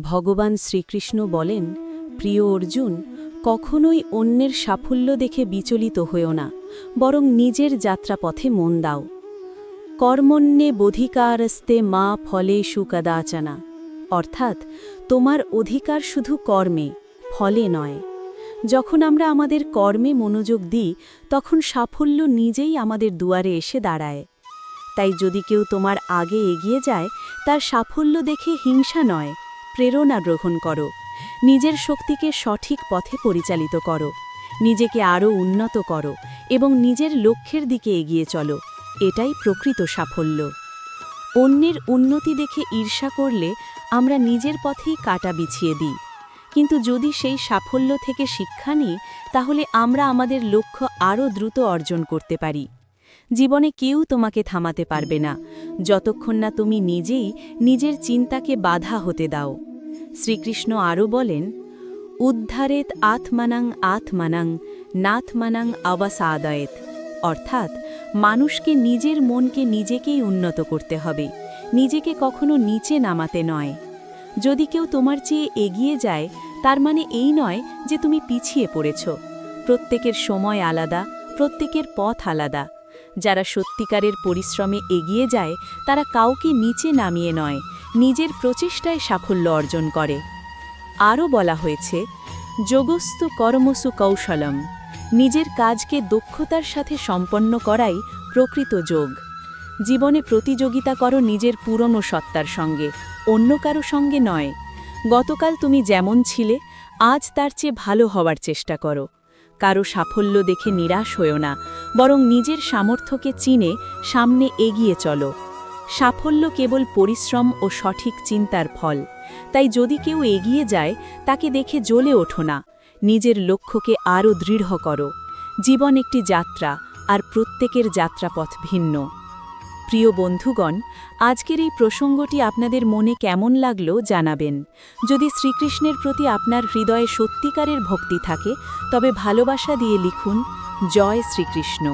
ভগবান শ্রীকৃষ্ণ বলেন, প্রিয় অর্জুন, কখনোই অন্যের সাফল্য দেখে বিচলিত হও না, বরং নিজের যাত্রাপথে মন দাও। কর্মণ্যে বোধিকারস্তে মা ফলেষু কদাচনা, অর্থাৎ তোমার অধিকার শুধু কর্মে, ফলে নয়। যখন আমরা আমাদের কর্মে মনোযোগ দিই, তখন সাফল্য নিজেই আমাদের দুয়ারে এসে দাঁড়ায়। তাই যদি কেউ তোমার আগে এগিয়ে যায়, তার সাফল্য দেখে হিংসা নয়, প্রেরণা গ্রহণ করো। নিজের শক্তিকে সঠিক পথে পরিচালিত করো, নিজেকে আরও উন্নত করো এবং নিজের লক্ষ্যের দিকে এগিয়ে চলো। এটাই প্রকৃত সাফল্য। অন্যের উন্নতি দেখে ঈর্ষা করলে আমরা নিজের পথেই কাঁটা বিছিয়ে দিই। কিন্তু যদি সেই সাফল্য থেকে শিক্ষা নিই, তাহলে আমরা আমাদের লক্ষ্য আরও দ্রুত অর্জন করতে পারি। জীবনে কেউ তোমাকে থামাতে পারবে না, যতক্ষণ না তুমি নিজেই নিজের চিন্তাকে বাধা হতে দাও। শ্রীকৃষ্ণ আরও বলেন, উদ্ধারেত আত্মানাং নাথমানাং অবসাদয়েত, অর্থাৎ মানুষকে নিজের মনকে নিজেকেই উন্নত করতে হবে, নিজেকে কখনো নিচে নামাতে নয়। যদি কেউ তোমার চেয়ে এগিয়ে যায়, তার মানে এই নয় যে তুমি পিছিয়ে পড়েছ। প্রত্যেকের সময় আলাদা, প্রত্যেকের পথ আলাদা। যারা সত্যিকারের পরিশ্রমে এগিয়ে যায়, তারা কাউকে নিচে নামিয়ে নয়, নিজের প্রচেষ্টায় সাফল্য অর্জন করে। আরও বলা হয়েছে, যোগস্তু কর্মসু কৌশলম, নিজের কাজকে দক্ষতার সাথে সম্পন্ন করাই প্রকৃত যোগ। জীবনে প্রতিযোগিতা করো নিজের পুরনো সত্তার সঙ্গে, অন্য কারো সঙ্গে নয়। গতকাল তুমি যেমন ছিলে, আজ তার চেয়ে ভালো হওয়ার চেষ্টা করো। কারো সাফল্য দেখে নিরাশ হও না, বরং নিজের সামর্থ্যকে চিনে সামনে এগিয়ে চলো। সাফল্য কেবল পরিশ্রম ও সঠিক চিন্তার ফল। তাই যদি কেউ এগিয়ে যায়, তাকে দেখে জ্বলে ওঠো না, নিজের লক্ষ্যকে আরও দৃঢ় করো। জীবন একটি যাত্রা, আর প্রত্যেকের যাত্রাপথ ভিন্ন। প্রিয় বন্ধুগণ, আজকের এই প্রসঙ্গটি আপনাদের মনে কেমন লাগলো জানাবেন। যদি শ্রীকৃষ্ণের প্রতি আপনার হৃদয়ে সত্যিকারের ভক্তি থাকে, তবে ভালোবাসা দিয়ে লিখুন, জয় শ্রীকৃষ্ণ।